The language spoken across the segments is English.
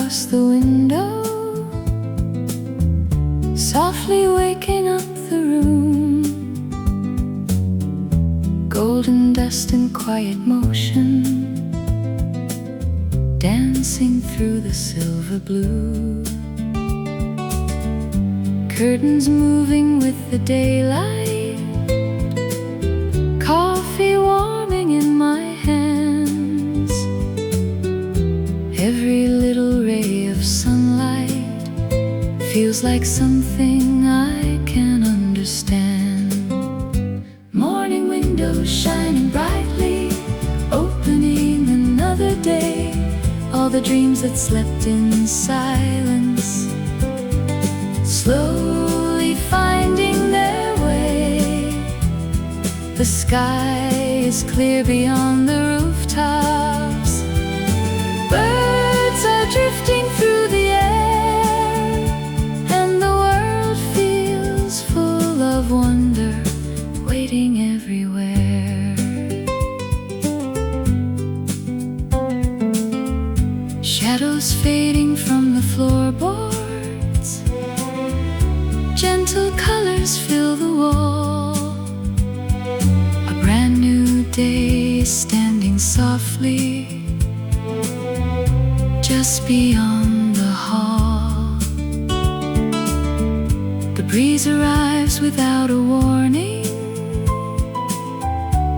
across the window, softly waking up the room. Golden dust and quiet motion, dancing through the silver blue. Curtains moving with the daylight, coffee warming in my hands. Every little ray of sunlight feels like something I can understand. Morning windows shining brightly, opening another day. All the dreams that slept in silence, slowly finding their way. The sky is clear beyond the rooftops. Birds are drifting through the air, and the world feels full of wonder, waiting everywhere. Shadows fading from the floorboards, gentle colors fill the wall. A brand new day is standing softly just beyond the hall. The breeze arrives without a warning,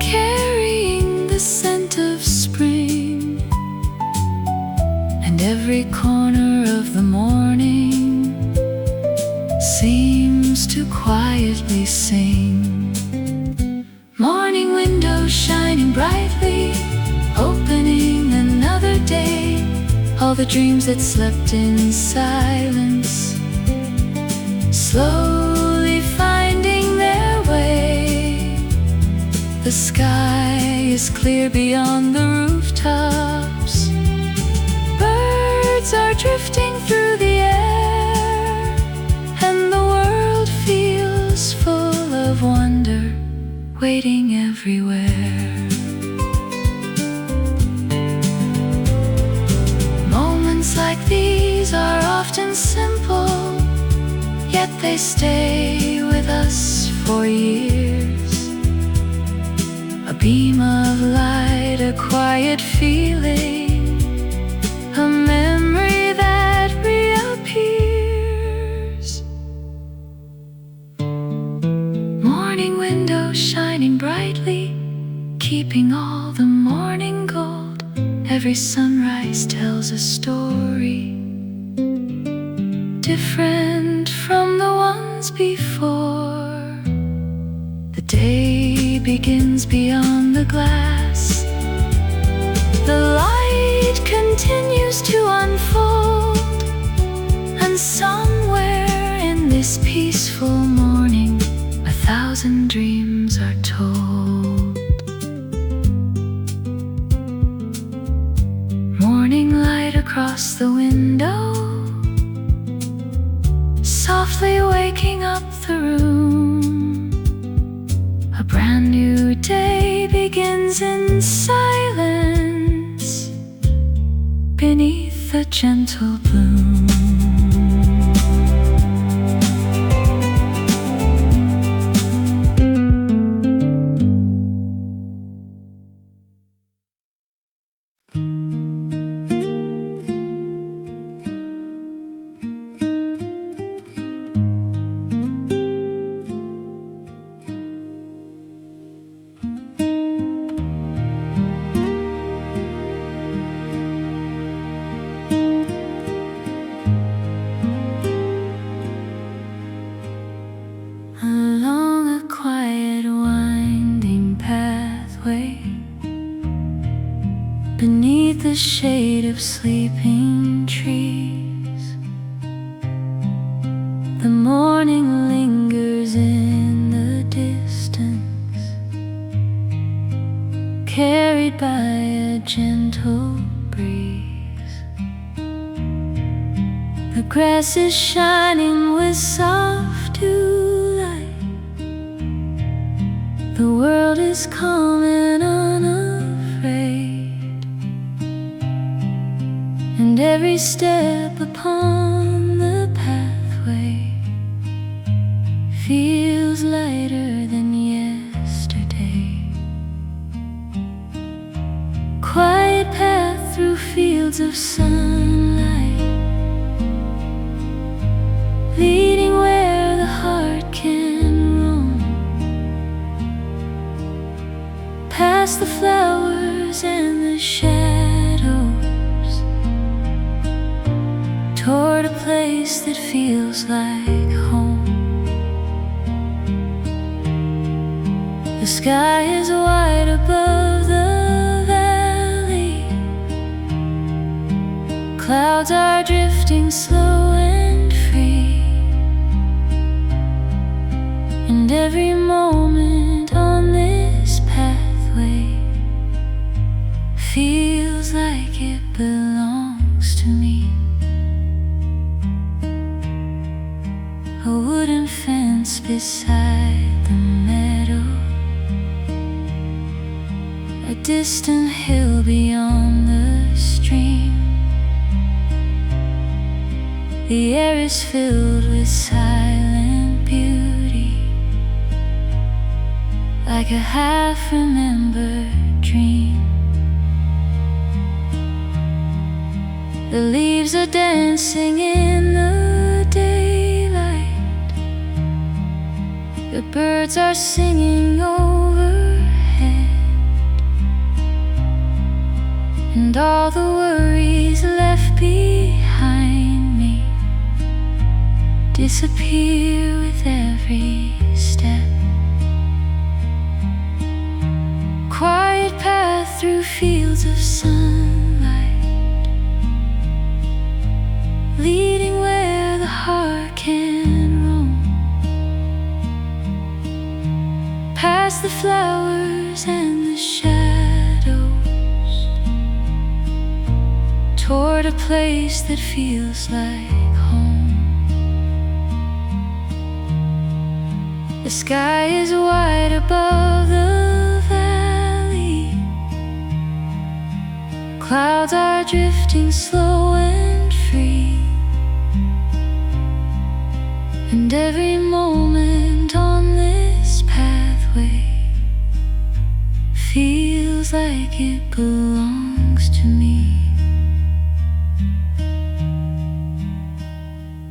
carrying the scent of spring. And every corner of the morning seems to quietly sing. Morning windows shining brightly, opening another day. All the dreams that slept in silence, slowly finding their way. The sky is clear beyond the rooftops. Birds are drifting through the air, and the world feels full of wonder, waiting everywhere. Moments like these are often simple, yet they stay with us for years. A beam of light, a quiet feeling, a memory that reappears. Morning windows shining brightly, keeping all the morning gold. Every sunrise tells a story, different from the ones before. The day begins beyond the glass. The light continues to unfold, and somewhere in this peaceful morning, 1,000 dreams are told. Morning light across the window, softly waking up the room. A brand new day begins in silence, beneath a gentle bloom. Beneath the shade of sleeping trees, the morning lingers in the distance, carried by a gentle breeze. The grass is shining with soft dew light. The world is calm and unafraid, and every step upon the pathway feels lighter than yesterday. Quiet path through fields of sunlight, leading where the heart can roam, past the flowers and the shadows, toward a place that feels like home. The sky is wide above the valley, clouds are drifting slow and free, and every moment on this pathway feels like it belongs to me. A wooden fence beside the meadow, a distant hill beyond the stream. The air is filled with silent beauty, like a half-remembered dream. The leaves are dancing in the daylight, the birds are singing overhead, and all the worries left behind me disappear with every step. Quiet path through fields of sunlight, leading where the heart can roam, past the flowers and the shadows, toward a place that feels like home. The sky is wide above the valley, clouds are drifting slow and free, and every moment on this pathway feels like it belongs to me.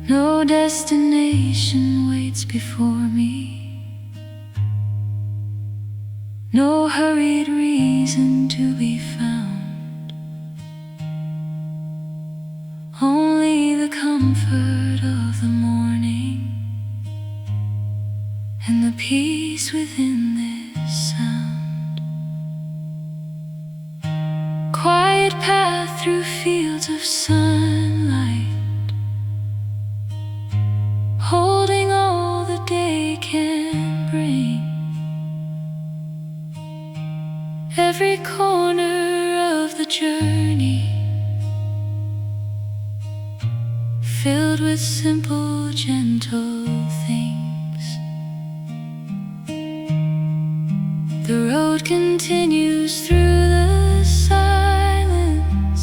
No destination waits before me, no hurried reason to be found, only the comfort of the morning and the peace within this sound. Quiet path through fields of sunlight, holding all the day can bring, every corner of the journey filled with simple, gentle things. The road continues through the silence,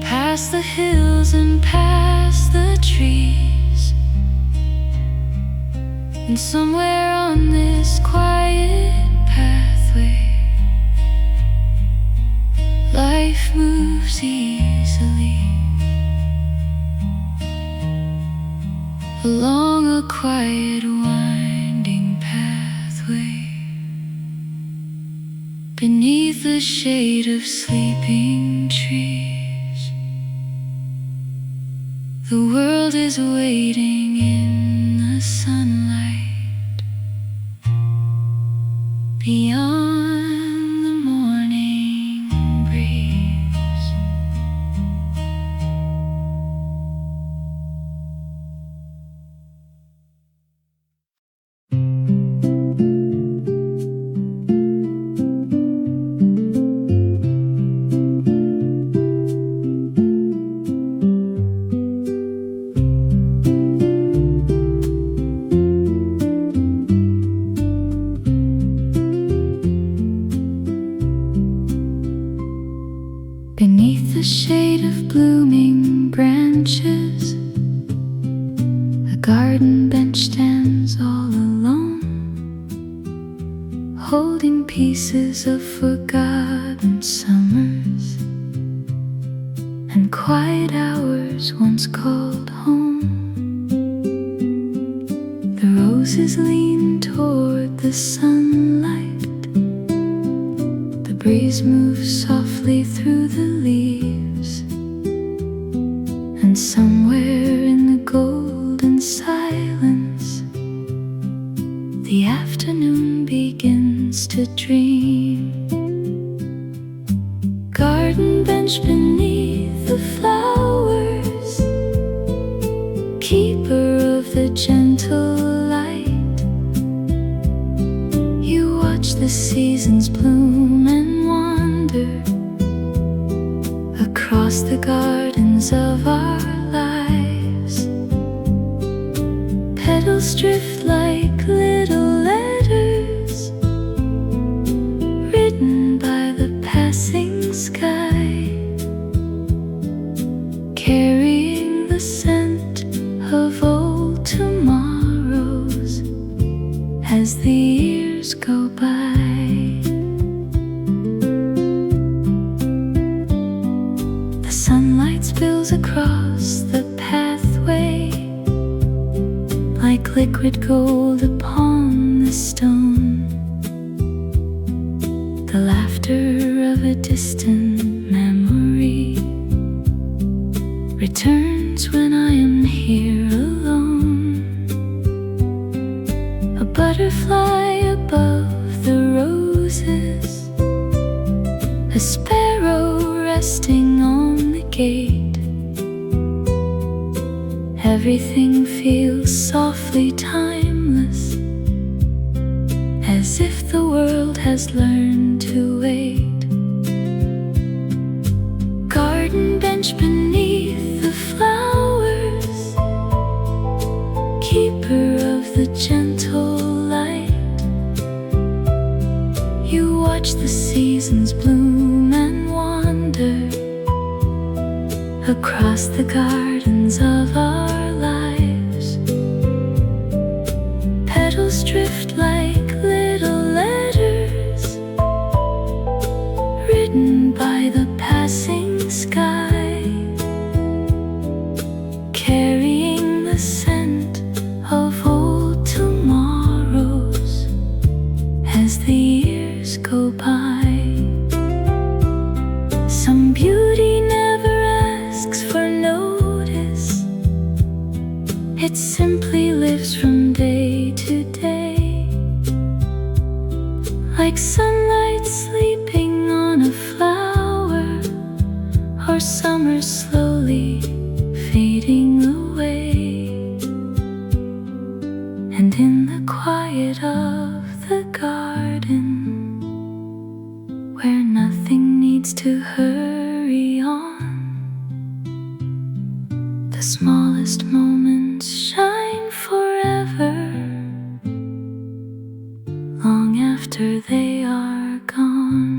past the hills and past the trees, and somewhere on this quiet pathway life moves easily, along a quiet winding pathway, beneath the shade of sleeping trees. The world is waiting in the sunlight, beyond the morning breeze. Beneath the shade of blooming branches, a garden bench stands all alone, holding pieces of forgotten summers and quiet hours once called home. The roses lean toward the sunlight, the breeze moves softly through the leaves, and somewhere in the golden silence, the afternoon begins to dream. Garden bench beneath the flowers, keeper of the gentle light, you watch the seasons bloom and wander across the gardens of our lives. Petals drift like little letters written by the passing sky, carrying the scent of old tomorrows as the years go by. The sunlight spills across the pathway like liquid gold upon the stone. The laughter of a distant memory returns when I am here alone. A butterfly above the roses, a sparrow resting on the gate. Everything feels softly timeless, as if the world has learned to wait. Garden bench beneath the flowers, keeper of the gentle light, you watch the seasons bloom and wander across the gardens of our lives. Petals drift like little letters written by the passing sky, carrying the scent of old tomorrows as the years go by. Some beauty never asks for notice, it simply lives from day to day, like sunlight sleeping on a flower, or summer slowly fading away. And in the quiet of the garden, where nothing needs to hurry on, the smallest moments shine forever, long after they are gone.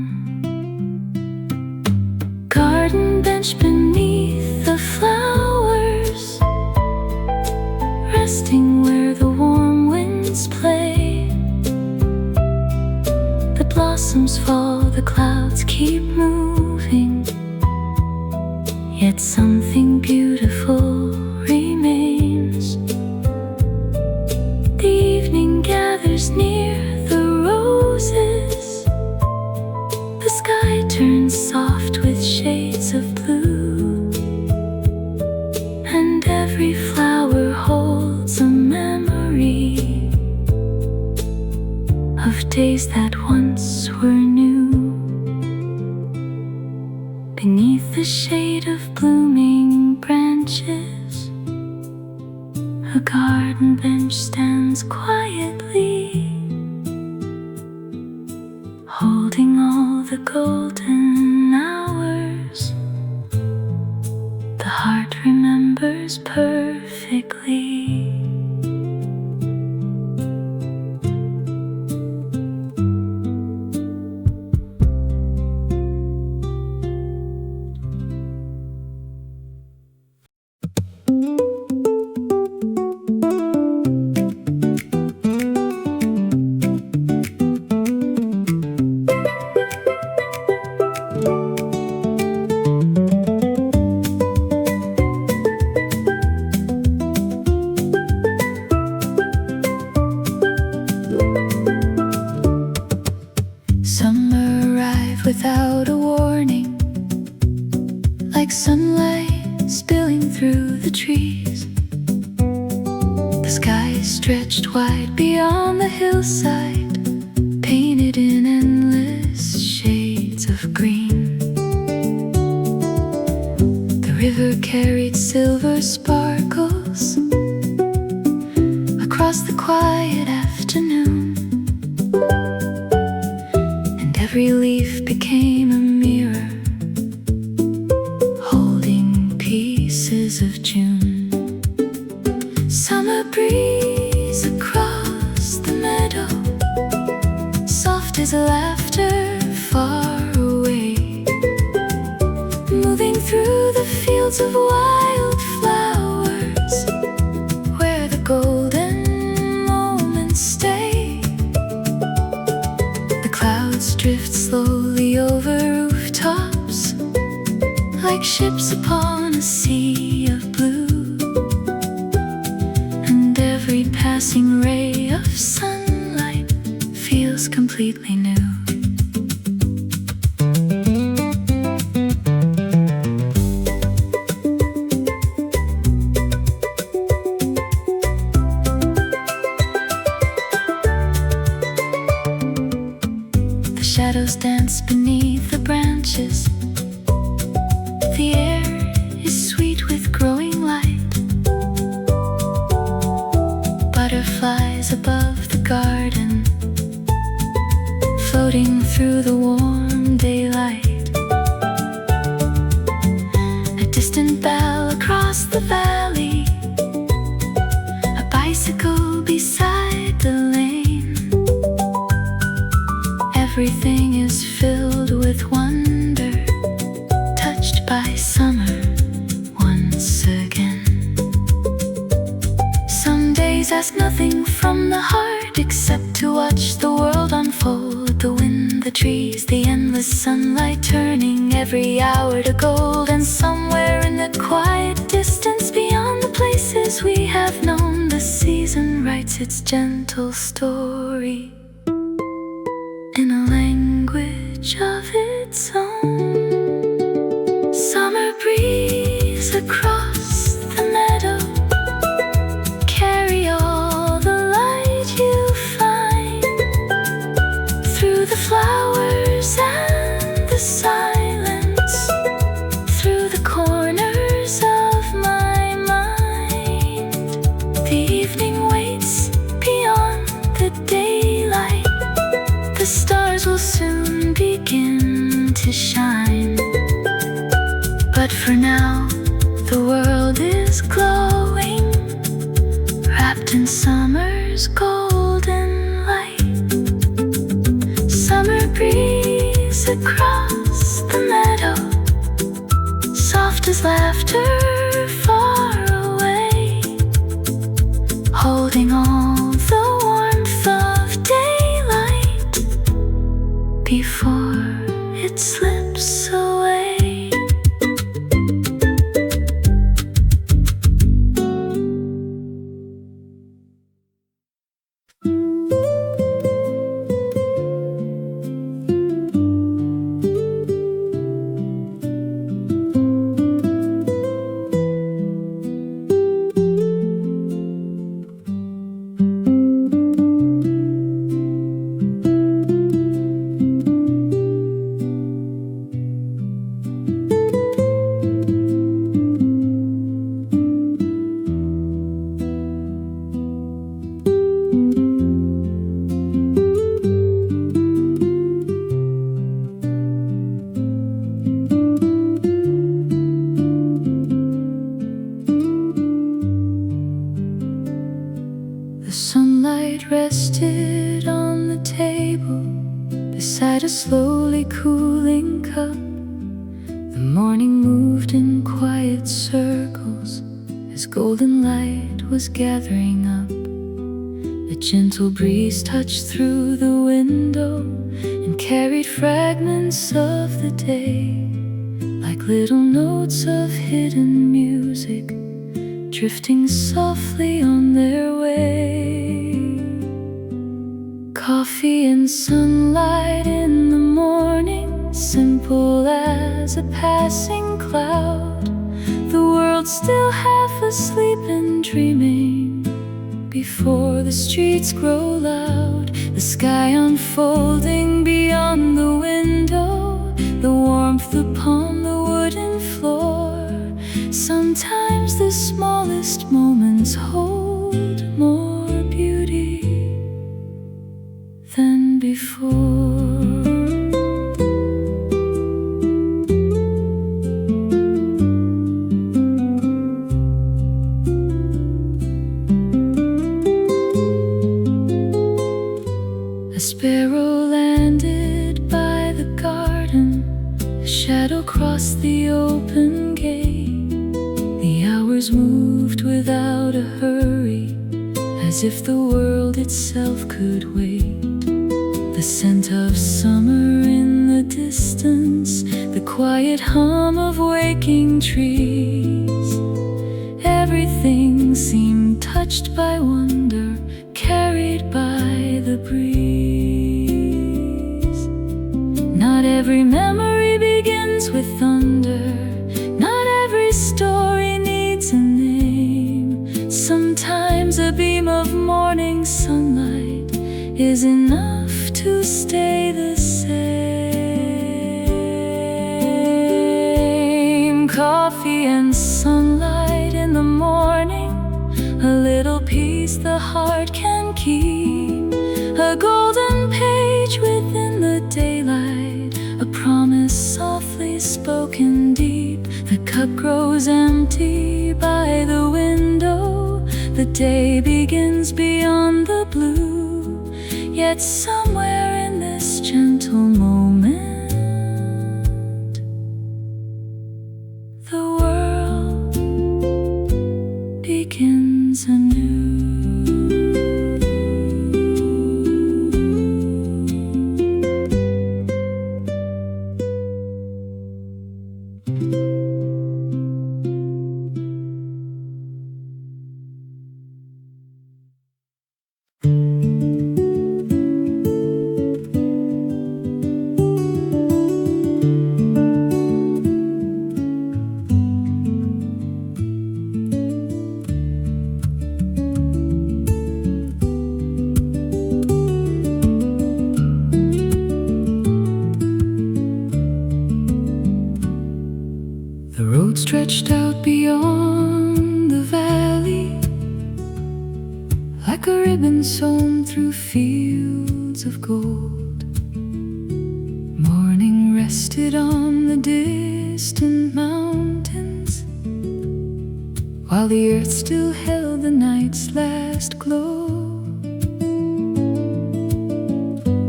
Garden bench beneath the flowers, resting where the warm winds play. The blossoms fall, the clouds keep moving, yet something beautiful remains. The evening gathers near the roses, the sky turns soft with shades of blue, and every flower holds a memory of days that once were new. Beneath the shade of blooming branches, a garden bench stands quietly, holding all the golden hours the heart remembers perfectly. like sunlight spilling through the trees. The sky stretched wide beyond the hillside, painted in endless shades of green. The river carried silver sparkles across the quiet afternoon, and every leaf became a mirror, holding pieces of June. Summer breeze across the meadow, soft as laughter far away, moving through the fields of wildflowers, where the golden moments stay. The clouds drift slowly over rooftops, like ships upon a sea of blue, and every passing ray of sunlight feels completely new. The shadows dance beneath the branches. The air is sweet with growing light. Butterflies above the garden, floating through the warm daylight. A distant bell across the valley, a bicycle beside the lane. Everything is filled with wonder, touched by summer once again. Some days ask nothing from the heart except to watch the world unfold. The wind, the trees, the endless sunlight, turning every hour to gold. And somewhere in the quiet distance beyond the places we have known, the season writes its gentle story in a language of its own. Summer breeze across the meadow, carry all the light you find through the flowers and the silence, through the corners of my mind. The evening waits beyond the daylight, the stars will soon begin to shine. But for now, the world is glowing, wrapped in summer's golden light. Summer breeze across the meadow, soft as laughter far away, holding all the warmth of daylight before it slips away. The sunlight rested on the table beside a slowly cooling cup. The morning moved in quiet circles as golden light was gathering up. A gentle breeze touched through the window and carried fragments of the day, like little notes of hidden music drifting softly on their way. Coffee and sunlight in the morning, simple as a passing cloud. world still half asleep and dreaming. Before the streets grow loud, the sky unfolding beyond the window, the warmth upon the wooden floor. Sometimes the smallest moments hold more beauty than before. A sparrow landed by the garden, a shadow crossed the open gate. The hours moved without a hurry, as if the world itself could wait. The scent of summer in the distance, the quiet hum of waking trees. Everything seemed touched by wonder, carried by the breeze. Not every memory begins with thunder, not every story needs a name. Sometimes a beam of morning sunlight is enough to stay the same. Coffee and sunlight in the morning, a little peace the heart can keep. A golden page within the daylight, a promise softly spoken deep. The cup grows empty by the window, the day begins beyond the blue. Yet somewhere in this gentle moment, the world begins anew. The road stretched out beyond the valley, like a ribbon sewn through fields of gold. Morning rested on the distant mountains, while the earth still held the night's last glow.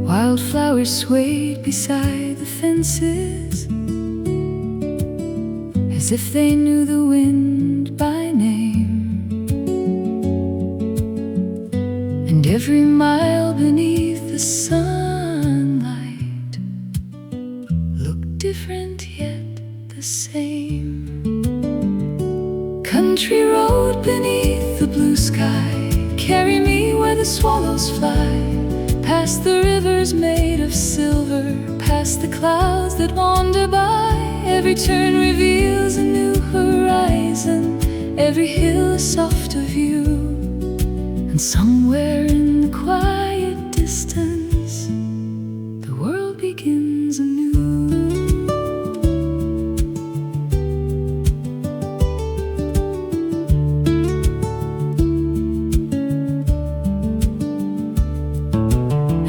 Wildflowers swayed beside the fences, as if they knew the wind by name. And every mile beneath the sunlight looked different yet the same. Country road beneath the blue sky, carry me where the swallows fly, past the rivers made of silver, past the clouds that wander by. Every turn reveals a new horizon, every hill a softer view. And somewhere in the quiet distance, the world begins anew.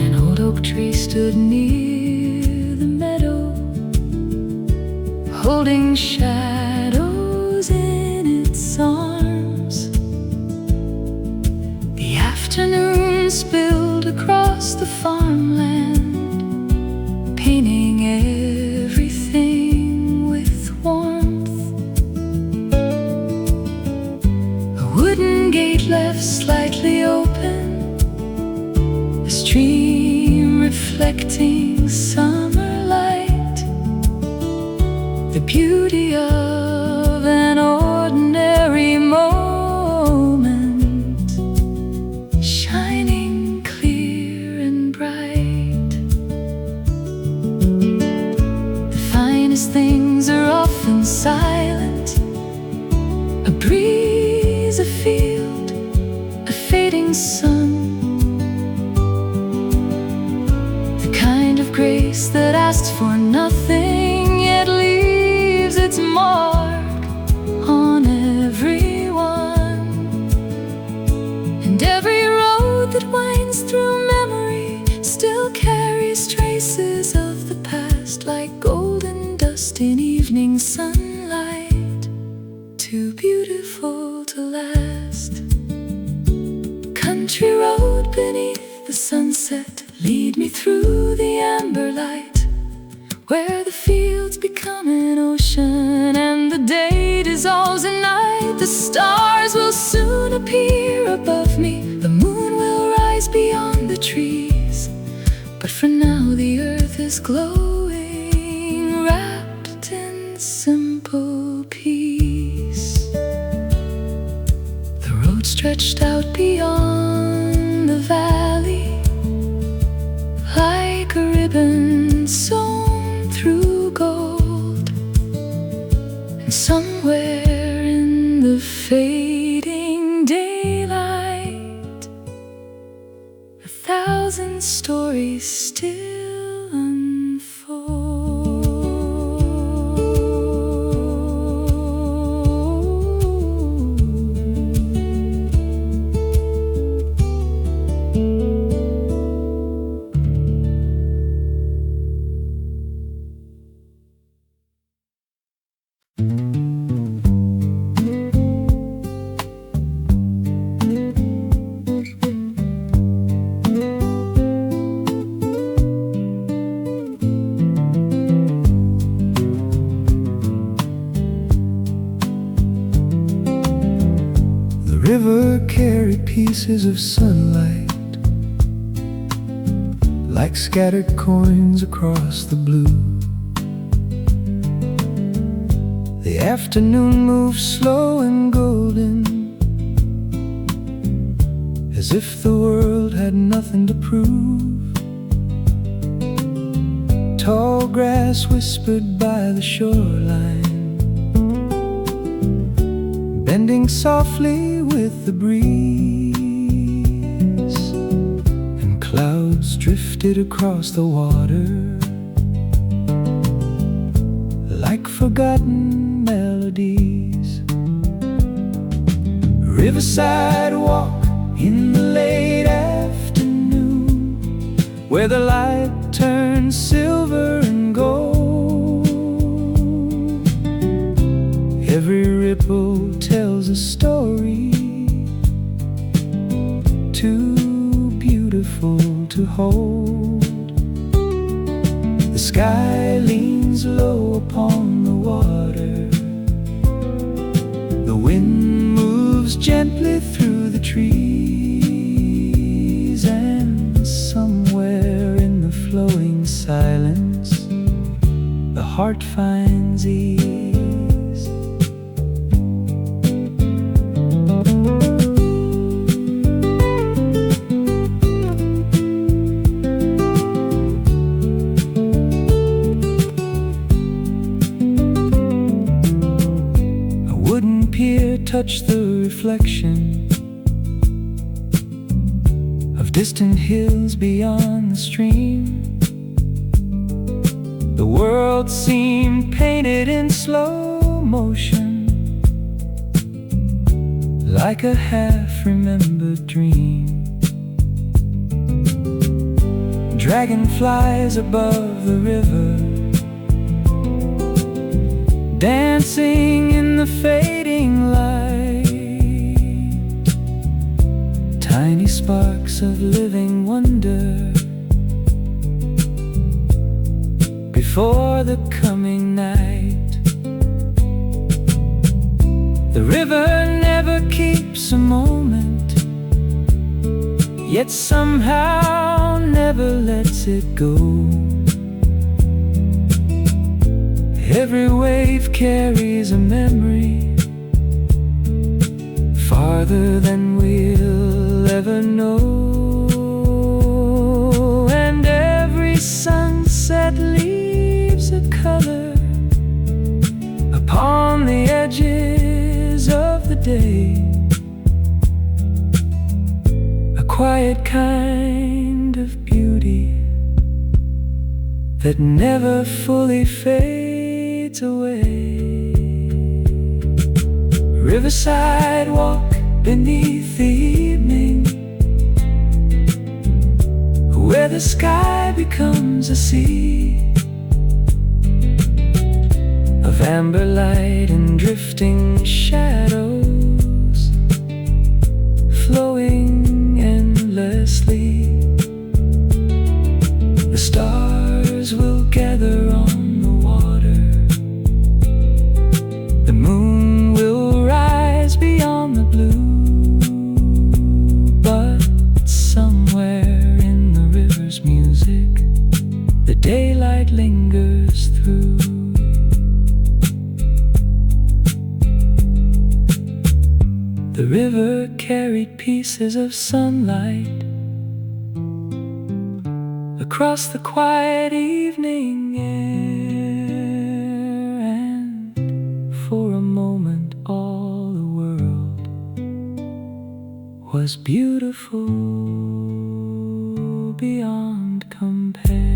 An old oak tree stood near the meadow, holding shadows in its arms. The afternoon spilled across the farmland, painting everything with warmth. A wooden gate left slightly open, a stream reflecting summer light. The beauty of an ordinary moment, shining clear and bright. The finest things are often silent, breeze, a field, a fading sun, the kind of grace that asks for nothing yet leaves its mark on everyone. And every road that winds through memory still carries traces of the past, like golden dust in evening sunlight, too beautiful to last. Country road beneath the sunset, lead me through the amber light, where the fields become an ocean and the day dissolves in night. The stars will soon appear above me, the moon will rise beyond the trees, but for now the earth is glowing, wrapped in simple peace. The road stretched out beyond the valley, like a ribbon sewn through gold. And somewhere in the fading daylight, 1,000 stories still unfold. River carried pieces of sunlight, like scattered coins across the blue. The afternoon moved slow and golden, as if the world had nothing to prove. Tall grass whispered by the shoreline, bending softly with the breeze, and clouds drifted across the water like forgotten melodies. Riverside Walk in the late afternoon, where the light turns silver and gold. Every ripple tells a story, too beautiful to hold. The sky leans low upon the water, the wind moves gently through the trees, and somewhere in the flowing silence, the heart finds ease. Touch the reflection of distant hills beyond the stream. The world seemed painted in slow motion, like a half-remembered dream. Dragonflies above the river, dancing in the fading light. Tiny sparks of living wonder before the coming night. The river never keeps a moment, yet somehow never lets it go. Every wave carries a memory farther than we'll ever know, and every sunset leaves a color upon the edges of the day, a quiet kind of beauty that never fully fades away. Riverside Walk beneath the evening, where the sky becomes a sea of amber light and drifting shadows flowing endlessly. The stars will gather on the water, the moon will rise beyond the blue, but somewhere in the river's music, the daylight lingers through. The river carried pieces of sunlight across the quiet evening air, and for a moment all the world was beautiful beyond compare.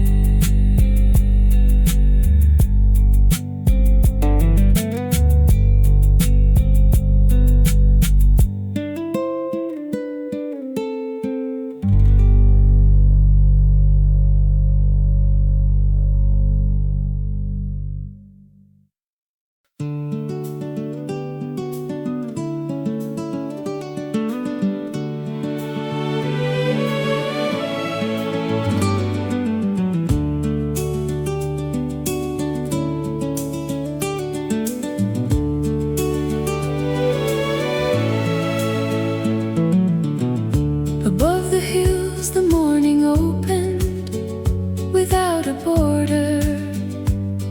Above the hills the morning opened, without a border,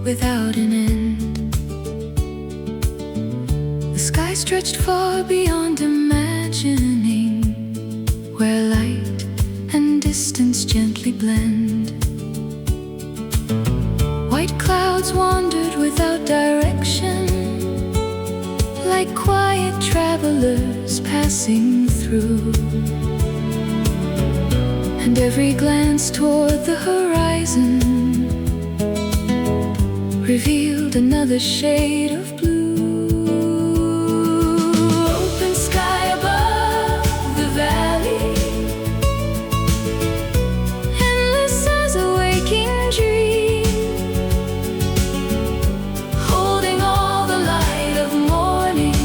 without an end. The sky stretched far beyond imagining, where light and distance gently blend. White clouds wandered without direction, like quiet travelers passing through. And every glance toward the horizon revealed another shade of blue. Open sky above the valley, endless as a waking dream, holding all the light of morning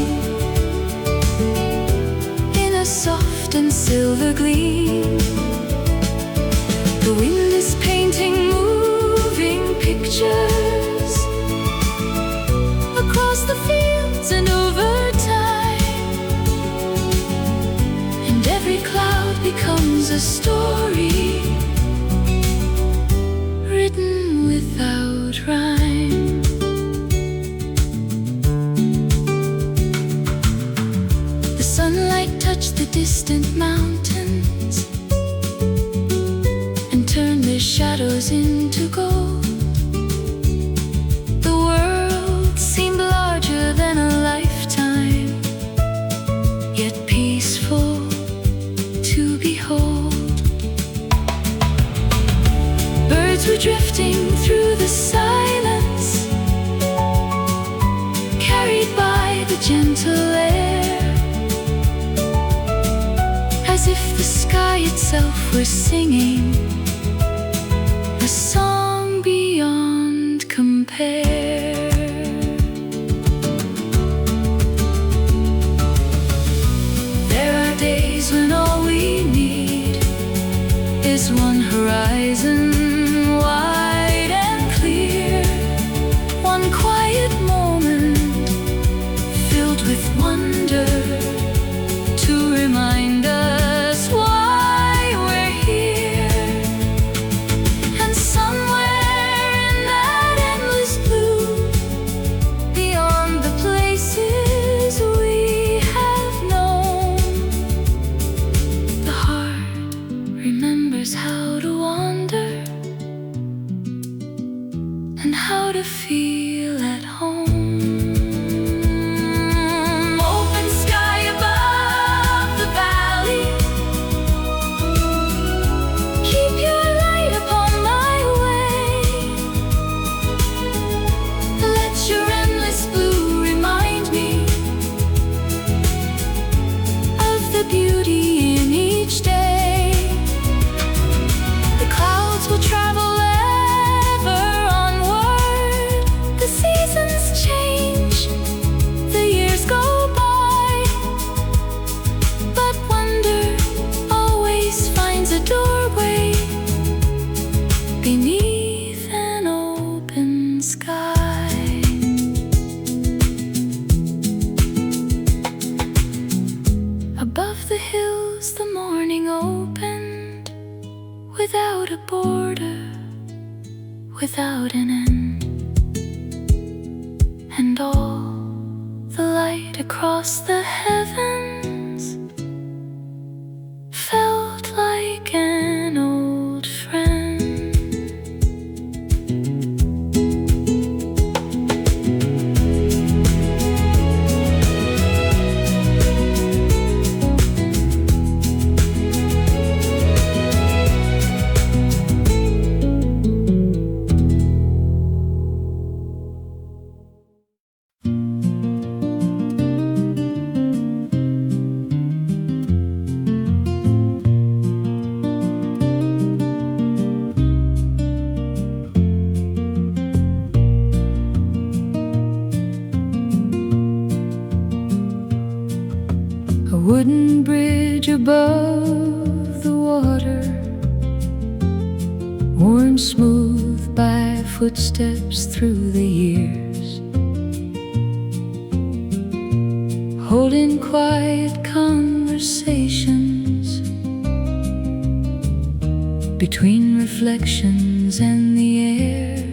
in a soft and silver gleam. The wind is painting moving pictures across the fields and over time, and every cloud becomes a story written without rhyme. The sunlight touched the distant mountains, turn their shadows into gold. The world seemed larger than a lifetime, yet peaceful to behold. Birds were drifting through the silence, carried by the gentle air, as if the sky itself were singing a song beyond compare. There are days when all we need is one horizon, wide and clear, one quiet moment filled with wonder to remind us why we're here. without an end, and all the light across the heavens felt like an old friend. A wooden bridge above the water, worn smooth by footsteps through the years, holding quiet conversations between reflections and the air.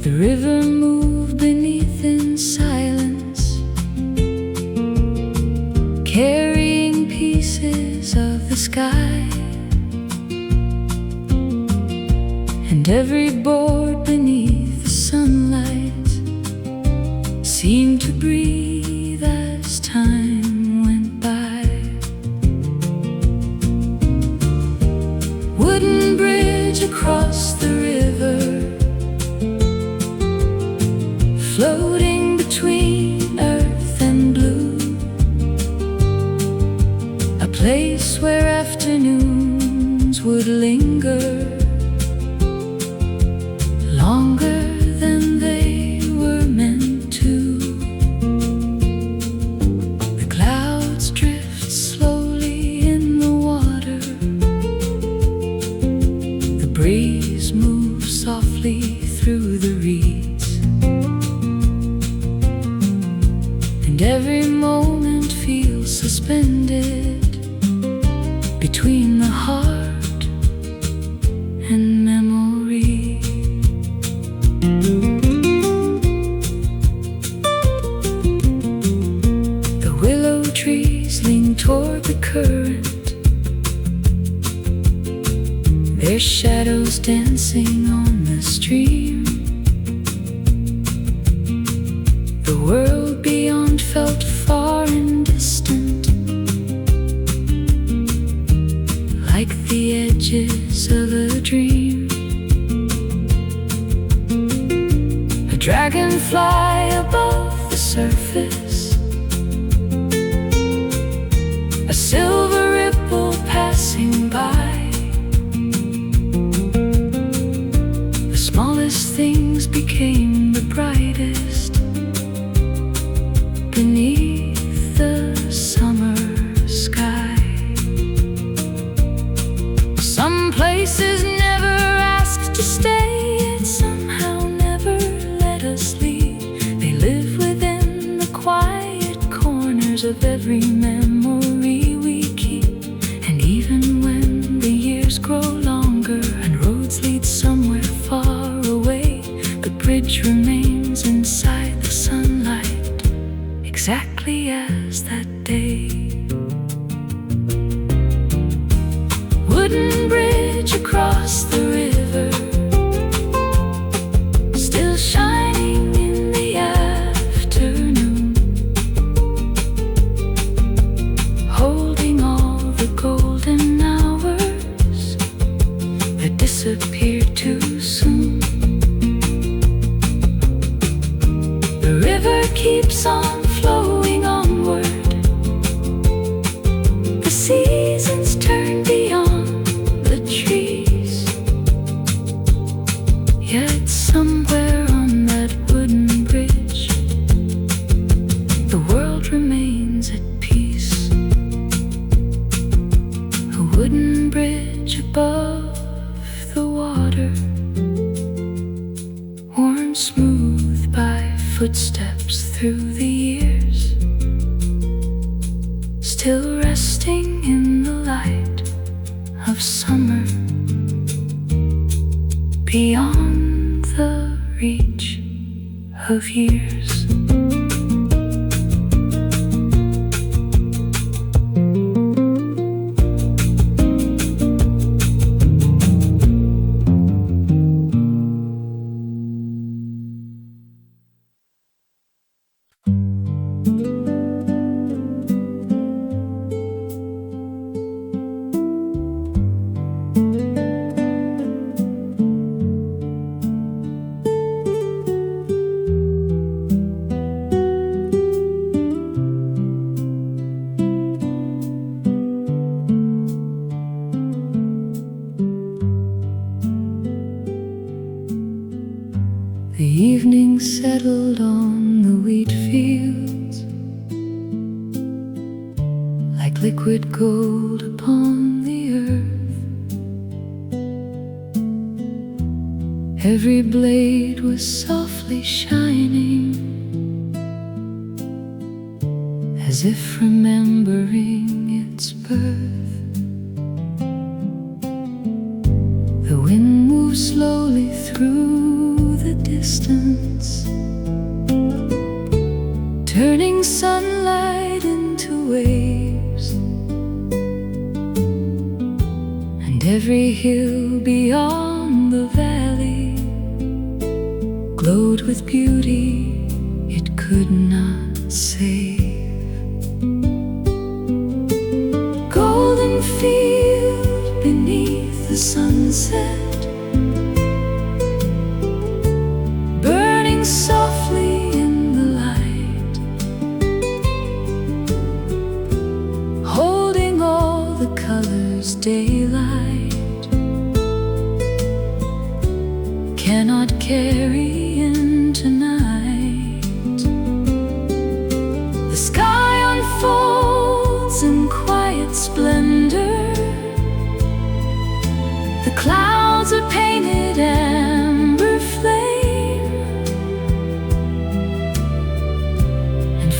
The river moved beneath in silence, carrying pieces of the sky, and every board beneath the sunlight seemed to breathe as time went by. Wooden bridge across the river, floating between earth and blue, a place where afternoons would linger longer than they were meant to. The clouds drift slowly in the water, the breeze moves softly through the reeds, and every moment feels suspended between the heart and memory. The willow trees lean toward the current, their shadows dancing on the stream. The world beyond felt far and distant, like the edges of a dream. A dragonfly above the surface, a silver ripple passing by. The smallest things became the brightest beneath the summer sky. Some places never asked to stay, yet somehow never let us leave. They live within the quiet corners of every memory we keep. And even when the years grow longer and roads lead somewhere far away, the bridge remains inside the sunlight, exactly as that day. Wooden bridge across the river, still shining in the afternoon, holding all the golden hours that disappeared too soon. The river keeps on flowing onward, the seasons turn beyond the trees, yet somewhere on that wooden bridge, the world remains at peace. A wooden bridge above the water, worn smooth by footsteps through the years, still resting in the light of summer beyond the reach of years. The evening settled on the wheat fields like liquid gold upon the earth. Every blade was softly shining, as if remembering its birth. The wind moved slowly through the distance, turning sunlight into waves, and every hill beyond the valley glowed with beauty it could not save. Golden field beneath the sunset, softly in the light, holding all the colors daylight cannot carry in tonight. The sky unfolds in quiet splendor, the clouds are painted amber flame.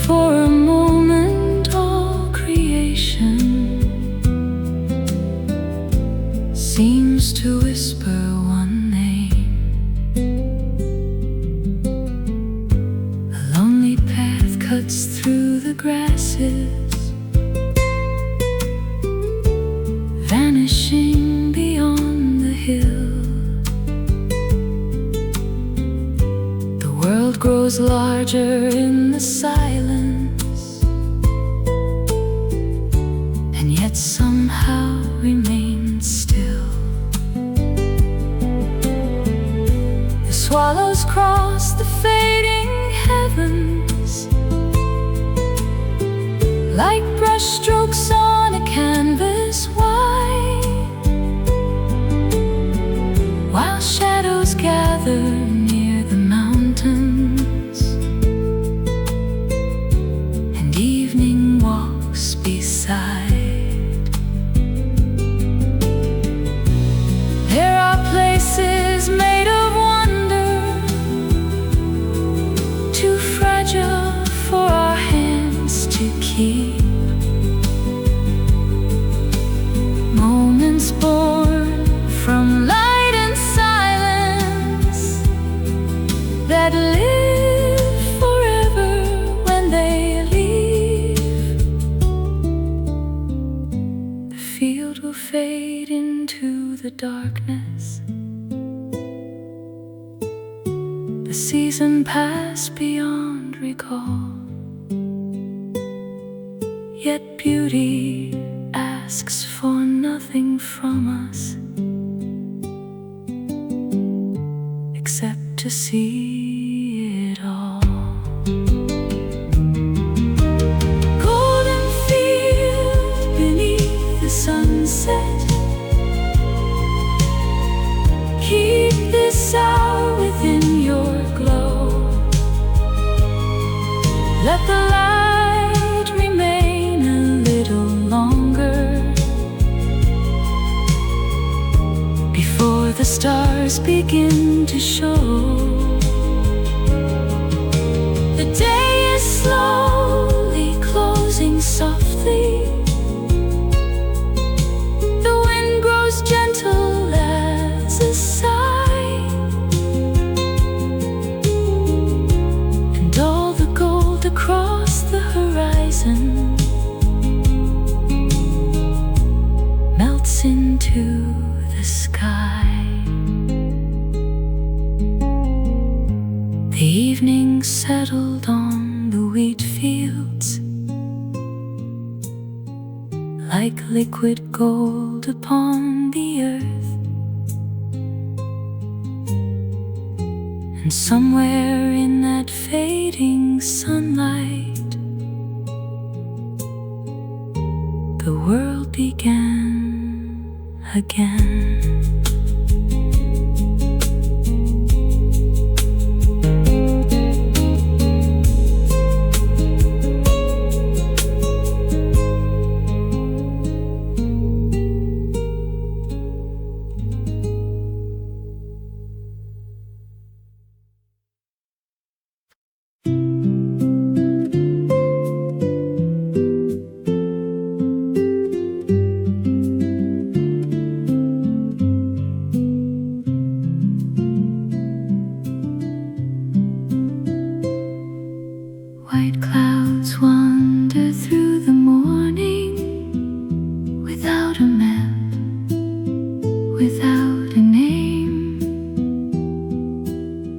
For a moment all creation seems to whisper one name. A lonely path cuts through the grasses, vanishing beyond the hill. The world grows larger in the silence, and yet somehow remains still. The swallows cross the fading heavens like brushstrokes on a canvas white, while shadows gather near the mountains, and evening walks beside. There are places made of wonder, too fragile for our hands to keep. Moments born from light and silence that live forever when they leave. The field will fade into the darkness, the season pass beyond recall, yet beauty asks for nothing from us except to see it all. Golden field beneath the sunset, keep this hour within your glow. Let the light remain a little longer before the stars begin to show. The day is slowly closing softly, the wind grows gentle as a sigh, settled on the wheat fields like liquid gold upon the earth. And somewhere in that fading sunlight, the world began again. White clouds wander through the morning without a map, without a name,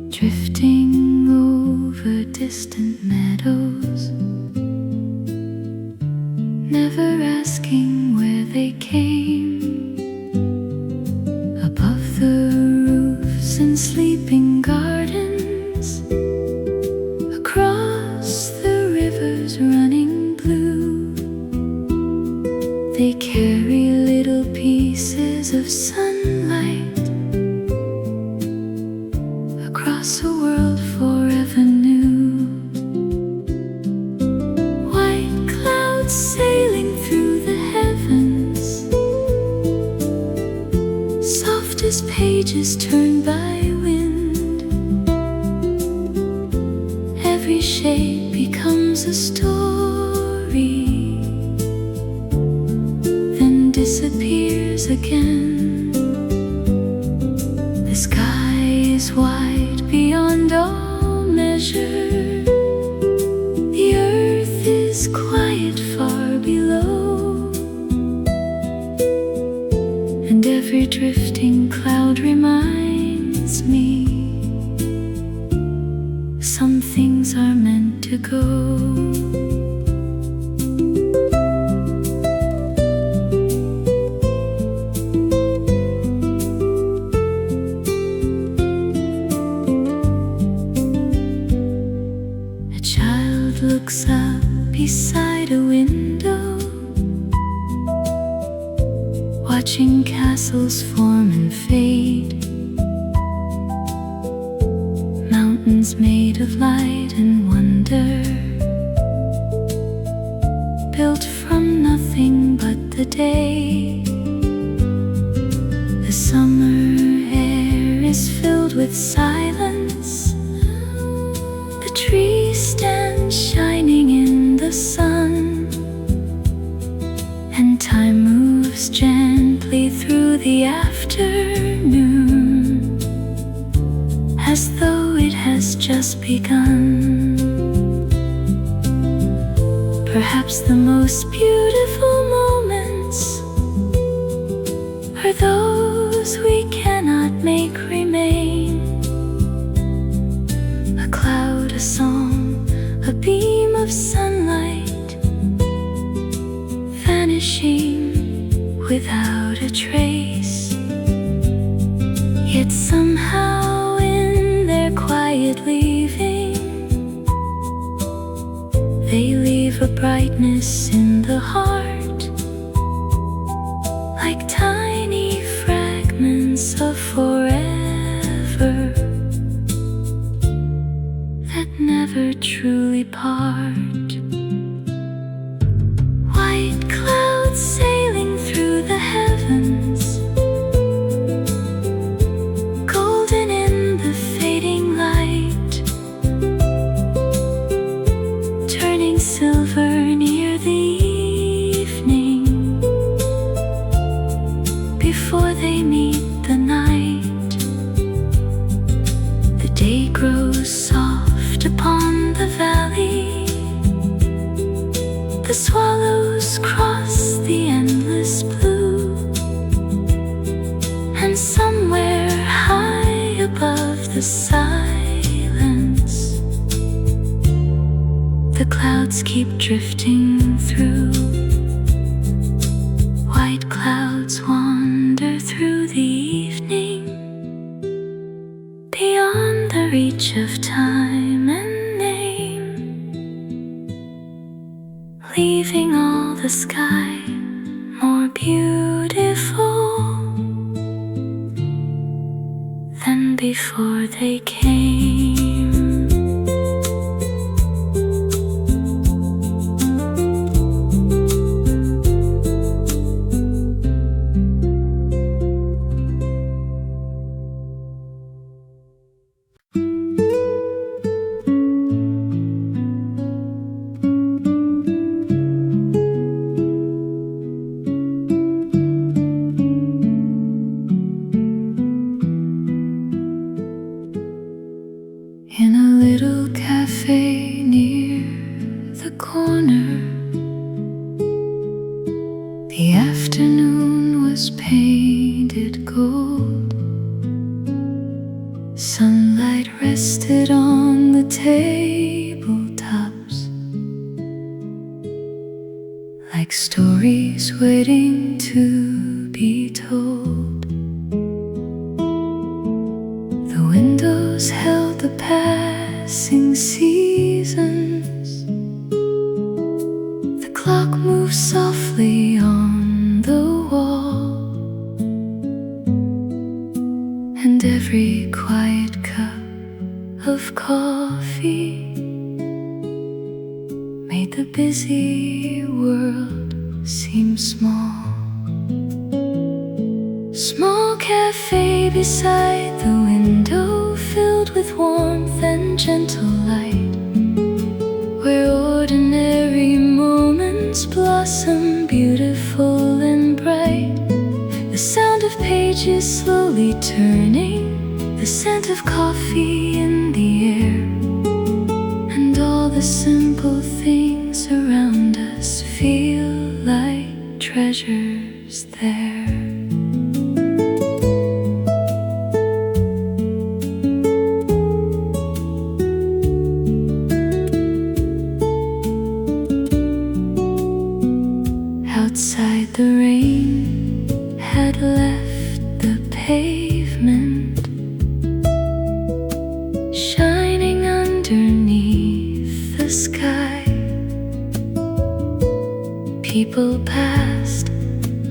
drifting over distant meadows, never asking where they came. Above the roofs and sleeping gardens, across the rivers running blue, they carry little pieces of sunlight across a world forever new. White clouds sailing through the heavens, soft as pages turned by wind. Every shade becomes a story, then disappears again. The sky is wide beyond all measure, the earth is quiet far below, and every drifting cloud reminds me some things are meant to go. A child looks up beside a window, watching castles form and fade, mountains made of light and wonder, built from nothing but the day. The summer air is filled with silence, the trees stand shining in the sun, and time moves gently through the afternoon, as though it has just begun. Perhaps the most beautiful moments are those we cannot make remain. A cloud, a song, a beam of sunlight, vanishing without a trace. Yet somehow in their quiet leaving, they leave a brightness in the heart, like tiny fragments of forever that never truly part. White clouds sailing through the heavens, golden in the fading light, turning silver near the evening, before they meet the night. The day grows soft upon the valley, the swallows cross the endless blue, and somewhere high above the silence, The clouds keep drifting through. White clouds wander through the evening, beyond the reach of time and name, leaving all the sky more beautiful than before they came. In a little cafe near the corner, the afternoon was painted gold. Sunlight rested on the tabletops, like stories waiting to be told. The windows held the passing seasons. The clock moved softly on the wall, and every quiet cup of coffee made the busy world seem small. Small cafe beside the window, filled with warmth and gentle light, where ordinary moments blossom beautiful and bright. The sound of pages slowly turning, the scent of coffee in the air, and all the simple things around us feel like treasures there. Outside, the rain had left the pavement, shining underneath the sky. People passed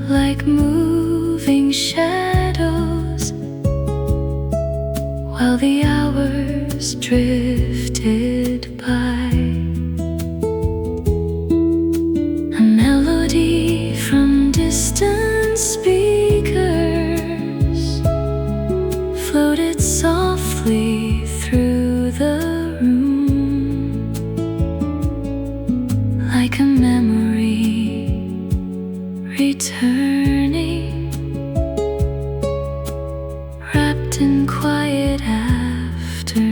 like moving shadows, while the hours drifted by. From distant speakers floated softly through the room, like a memory returning, wrapped in quiet afternoon.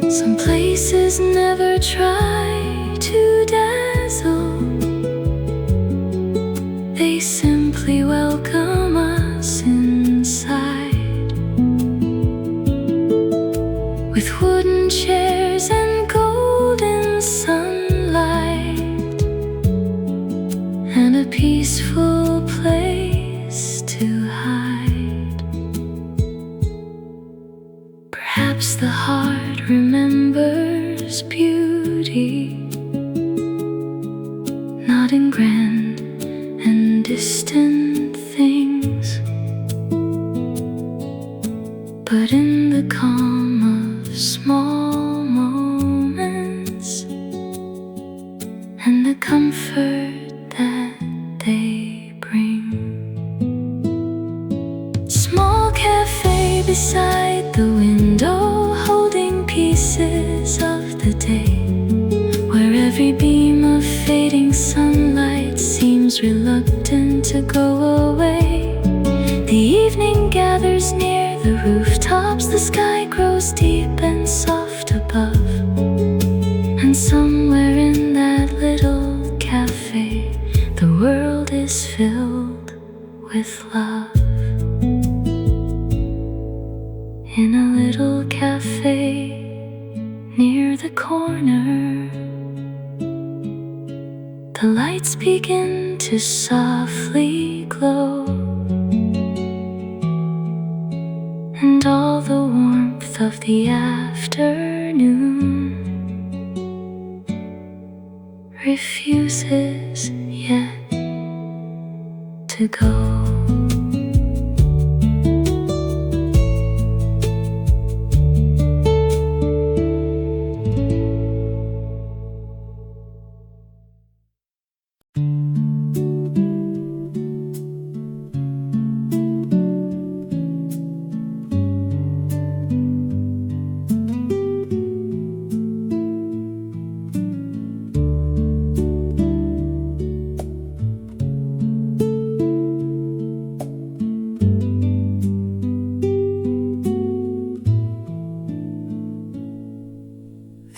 Some places never try to dazzle, they simply welcome us inside, with wooden chairs and golden sunlight, and a peaceful place to hide. Perhaps the heart remembers beauty, not in grand and distant things, but in the calm of small moments, and the comfort that they bring. Small cafe beside the window, holding pieces of the day, where every beam of fading sunlight seems reluctant to go away. The evening gathers near the rooftops, the sky grows deep and soft above, and somewhere in that little cafe, the world is filled with love. In a little cafe corner. The lights begin to softly glow, and all the warmth of the afternoon refuses yet to go.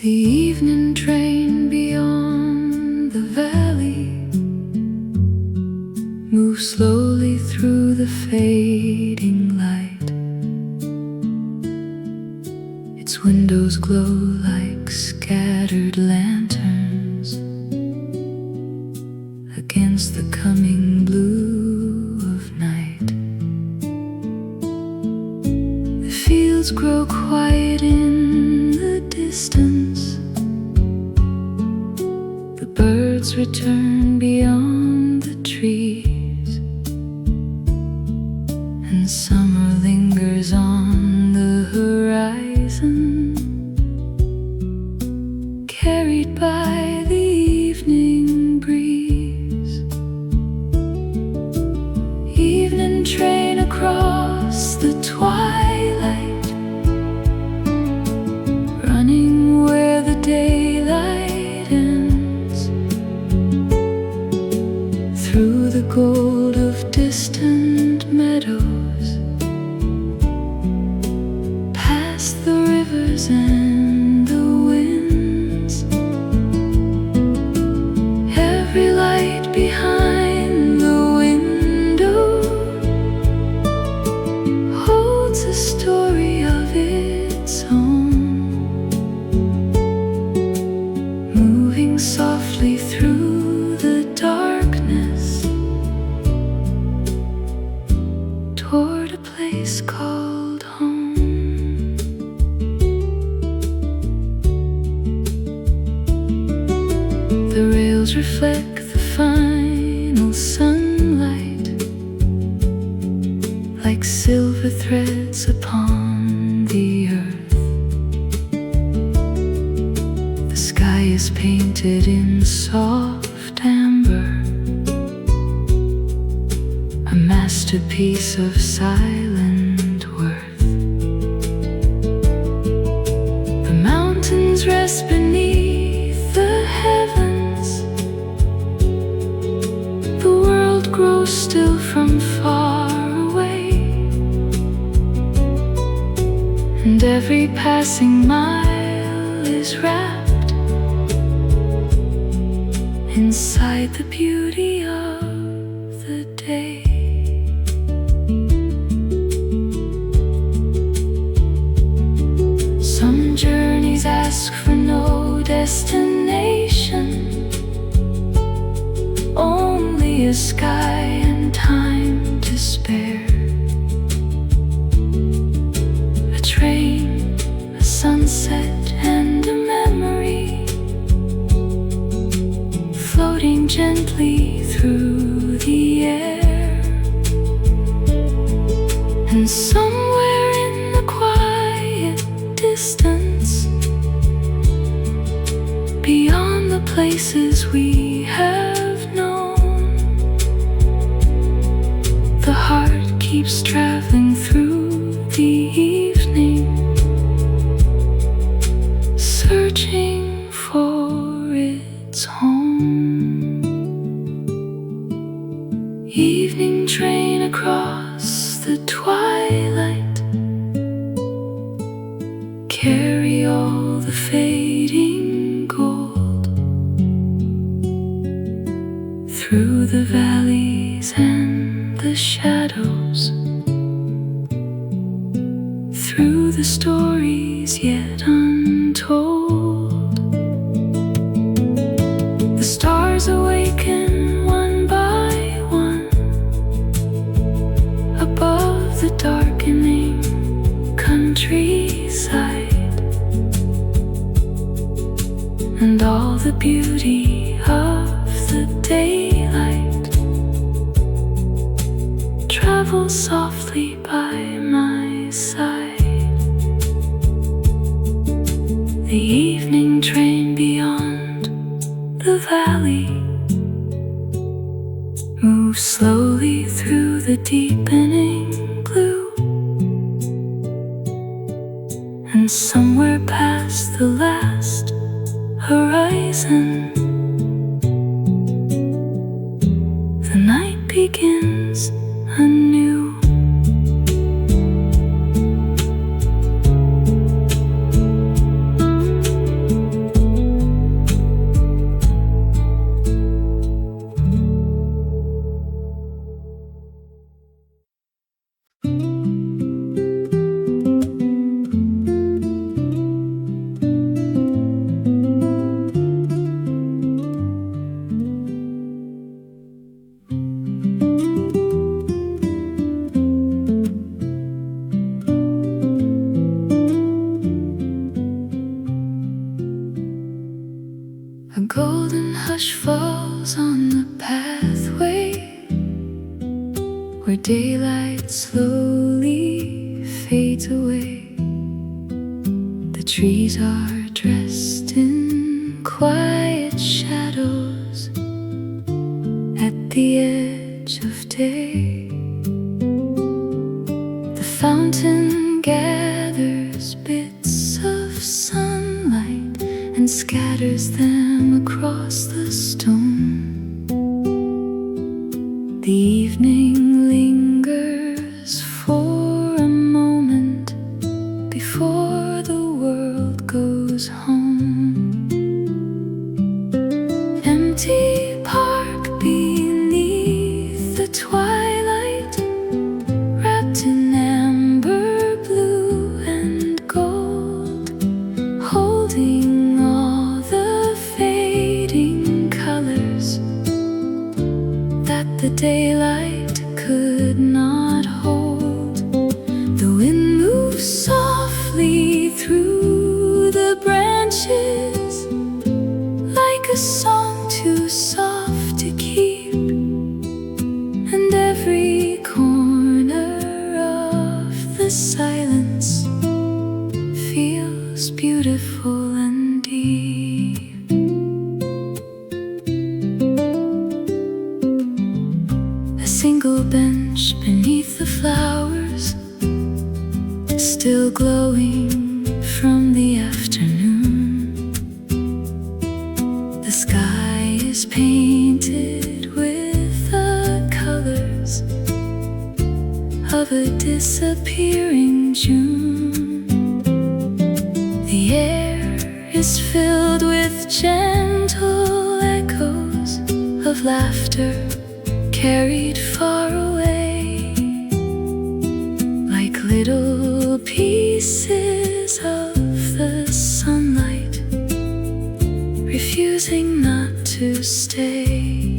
The evening train beyond the valley moves slowly through the fading light. Its windows glow like scattered lanterns against the coming blue of night. The fields grow quiet in the distance. The birds return beyond the trees, and summer lingers on the horizon, carried by the evening breeze. Evening train across the twilight, running where the daylight ends, through the gold of distant meadows, past the rivers and the winds. Every light behind the window holds a story of its own, moving softly through the darkness toward a place called home. The rails reflect the final sunlight like silver threads upon the earth. The sky is painted in soft amber, a masterpiece of silent worth. The mountains rest beneath the heavens. The world grows still from far away, and every passing mile is wrapped inside the beauty of the day. Some journeys ask for no destination, only a sky and time to spare. A train, a sunset, and a memory floating gently through the air. And somewhere in the quiet distance, beyond the places we have known, the heart keeps traveling through the evening, searching for its home. Evening train across the twilight, carry all the fading gold through the valleys and the shadows, through the stories yet untold. side, and all the beauty of the daylight travels softly by my side. The evening train beyond the valley moves slowly through the deepening blue, and somewhere past the last horizon, the night begins anew. A golden hush falls on the pathway where daylight slowly fades away. The trees are dressed in quiet shadows at the edge of day. The fountain gathers bits of sunlight and scatters them across the stone. The evening lingers for a moment before the world goes home. Empty park beneath the twilight, wrapped in amber, blue and gold, holding all the fading colors that the daylight could not hold. The wind moves softly through the branches like a song too soft to keep, and every corner of the silence feels beautiful and deep. A single bench beneath the flowers, still glowing from the afternoon. The sky is painted with the colors of a disappearing June. The air is filled with gentle echoes of laughter carried far away, like little pieces of the sunlight refusing not to stay.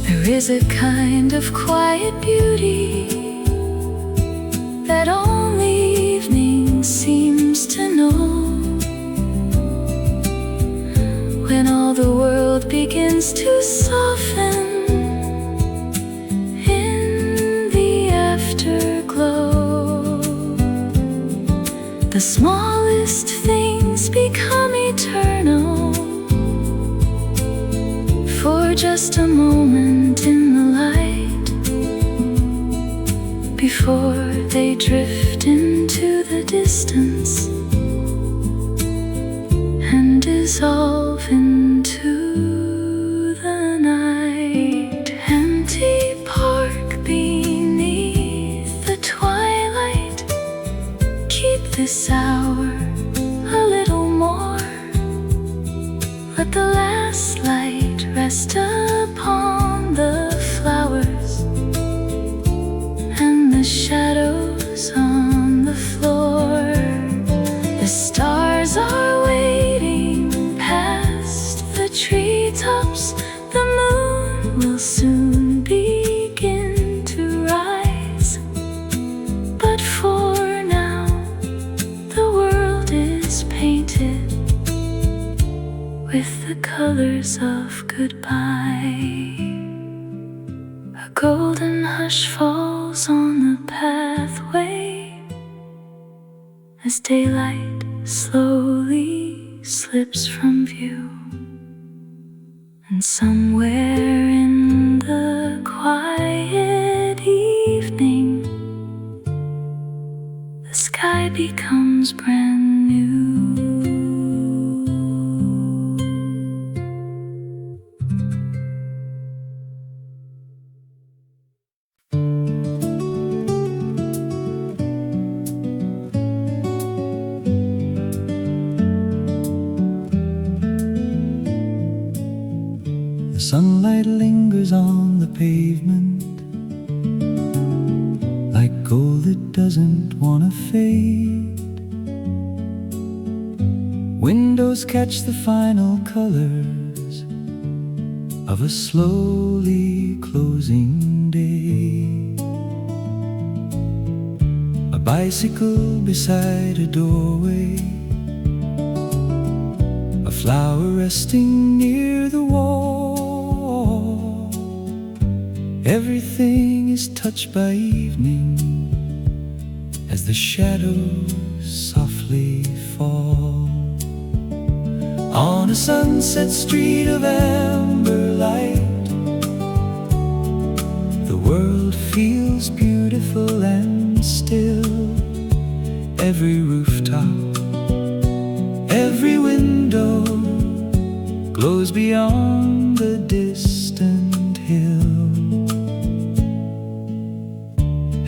There is a kind of quiet beauty that only evening seems to know, when all the world begins to soften in the afterglow. The smallest things become eternal for just a moment in the light, before they drift into the distance and dissolve into the night. Empty park beneath the twilight, keep this hour a little more. Let the last light rest upon the flowers and the shadows on the floor. The stars are waiting past the treetops. The moon will soon begin to rise, but for colors of goodbye. A golden hush falls on the pathway as daylight slowly slips from view. And somewhere in the quiet evening, the sky becomes brand new. The sunlight lingers on the pavement like gold that doesn't wanna fade. Windows catch the final colors of a slowly closing day. A bicycle beside a doorway, a flower resting near the wall. Everything is touched by evening as the shadows softly fall. On a sunset street of amber light, the world feels beautiful and still. Every rooftop, every window glows beyond the distant hill.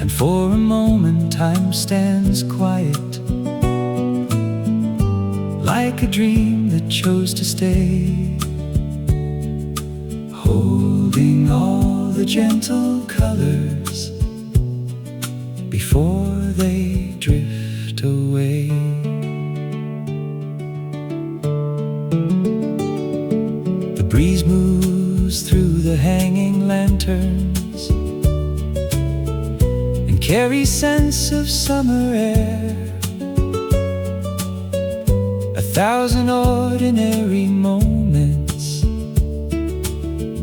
And for a moment time stands quiet, like a dream that chose to stay, holding all the gentle colors before they drift away. The breeze moves through the hanging lanterns and carries scents of summer air. A thousand ordinary moments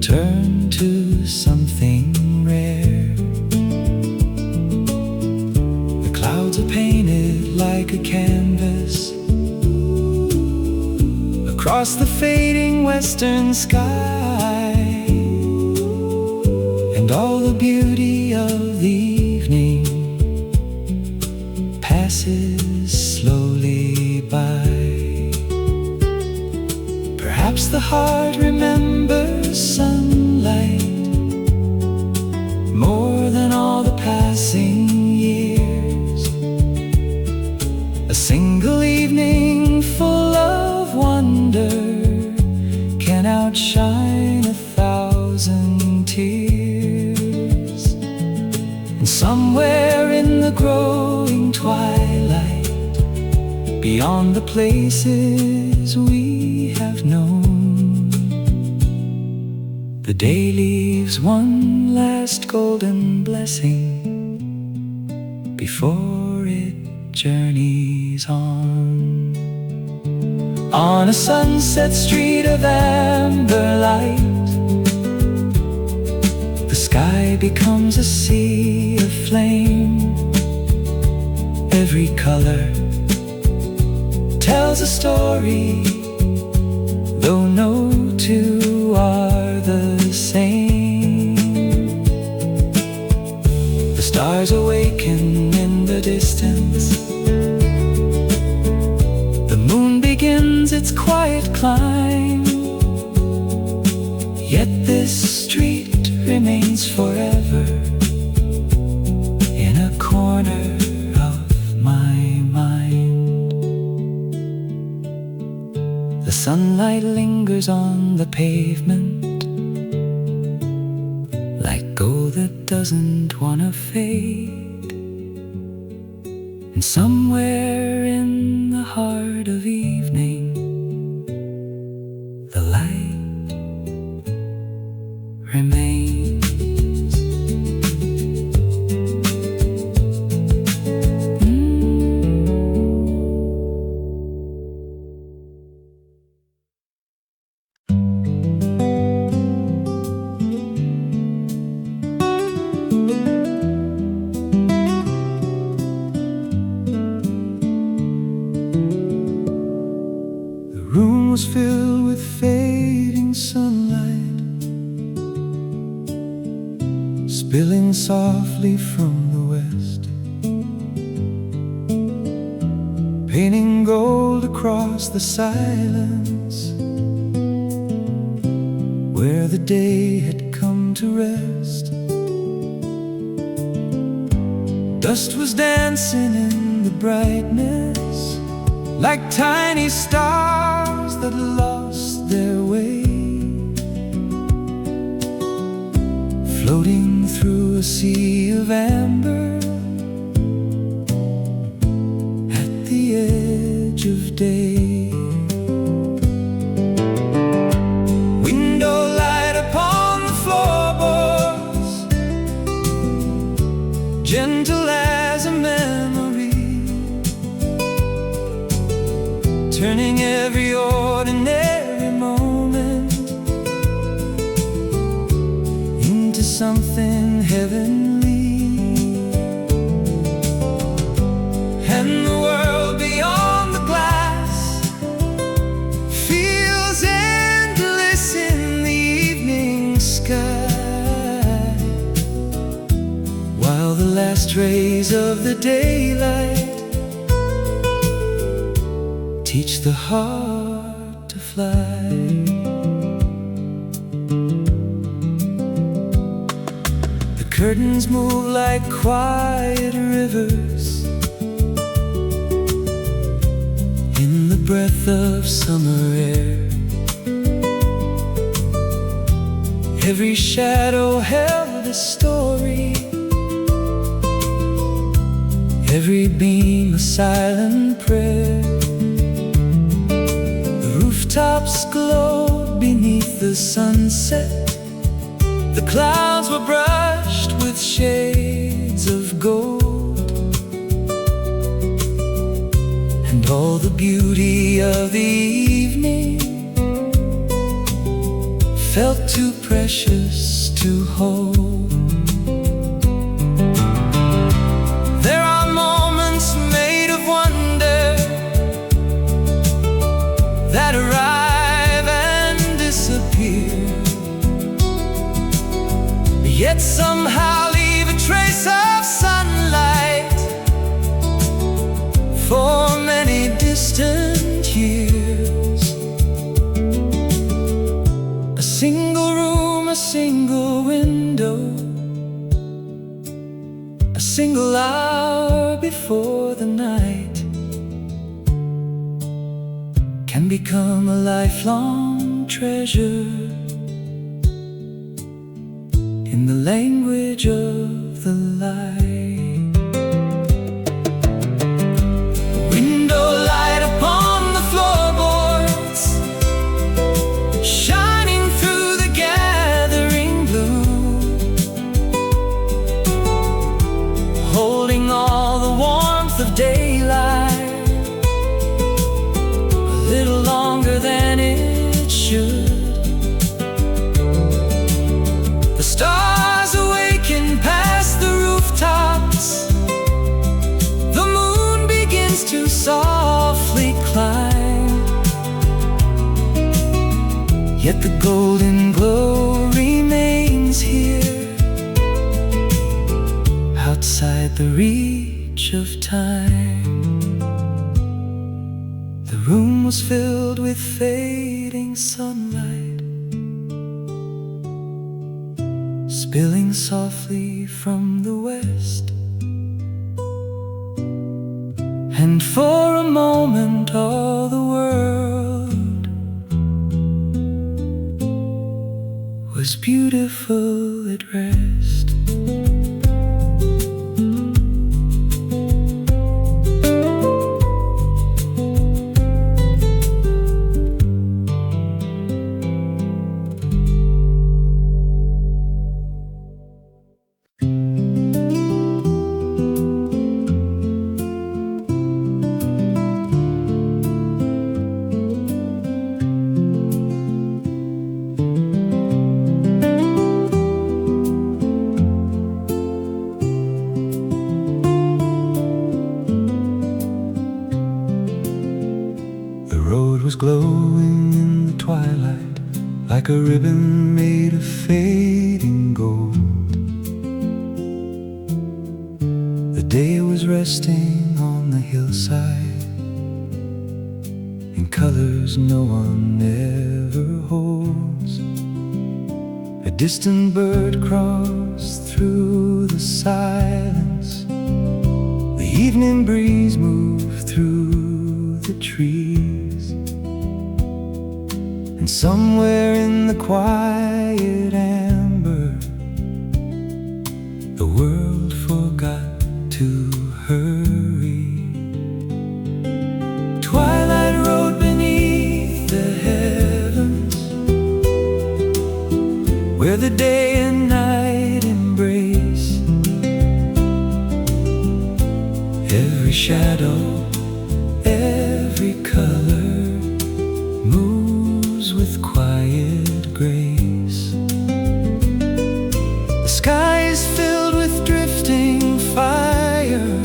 turn to something rare. The clouds are painted like a canvas across the fading western sky, and all the beauty of the evening passes slowly by. Perhaps the heart remembers sunlight more than all the passing years. A single evening full of wonder can outshine 1,000 tears. And somewhere in the growing twilight, beyond the places we have known, the day leaves one last golden blessing before it journeys on. On a sunset street of amber light, the sky becomes a sea of flame. Every color tells a story, though no two are the same. The stars awaken in the distance, the moon begins its quiet climb. Yet this street remains forever in a corner of my mind. The sunlight lingers on the pavement like gold that doesn't wanna fade. And somewhere in the heart of evening, the light remains. was filled with fading sunlight, spilling softly from the west, painting gold across the silence where the day had come to rest. Dust was dancing in the brightness, like tiny stars that lost their way, floating through a sea of amber at the edge of day. Window light upon the floorboards, gentle as a memory, turning every ordinary moment into something heavenly. And the world beyond the glass feels endless in the evening sky, while the last rays of the daylight teach the heart to fly. The curtains move like quiet rivers in the breath of summer air. Every shadow held a story, every beam a silent prayer. Rooftops glowed beneath the sunset, the clouds were brushed with shades of gold, and all the beauty of the evening felt too precious to hold. There are moments made of wonder that arrive and disappear, yet somehow leave a trace of sunlight for many distant years. A single room, a single window, a single hour before the night can become a lifelong treasure in the language of the light. Window light upon the floorboards, shining through the gathering blue, holding all the warmth of daylight a little longer than it should. The stars awaken past the rooftops, the moon begins to softly climb, yet the golden glow remains here, outside the reach of time. The room was filled with fading sunlight, spilling softly from the west, and for a moment all the world was beautiful at rest. was glowing in the twilight like a ribbon made of fading gold. The day was resting on the hillside in colors no one ever holds. A distant bird crossed through the silence. The evening breeze moved through the trees, and somewhere in the quiet amber, the world forgot to hurry. Twilight Road beneath the heavens, where the day and night embrace. Every shadow, every color moves with quiet grace. The sky is filled with drifting fire.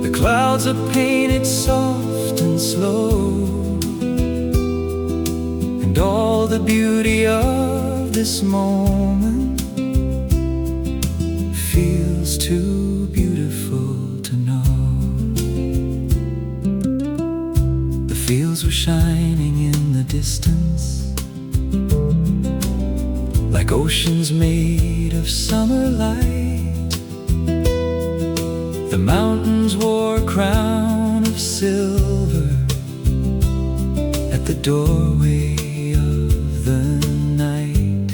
The clouds are painted soft and slow, and all the beauty of this moment feels too beautiful to know. The fields were shining in the distance like oceans made of summer light. The mountains wore a crown of silver at the doorway of the night.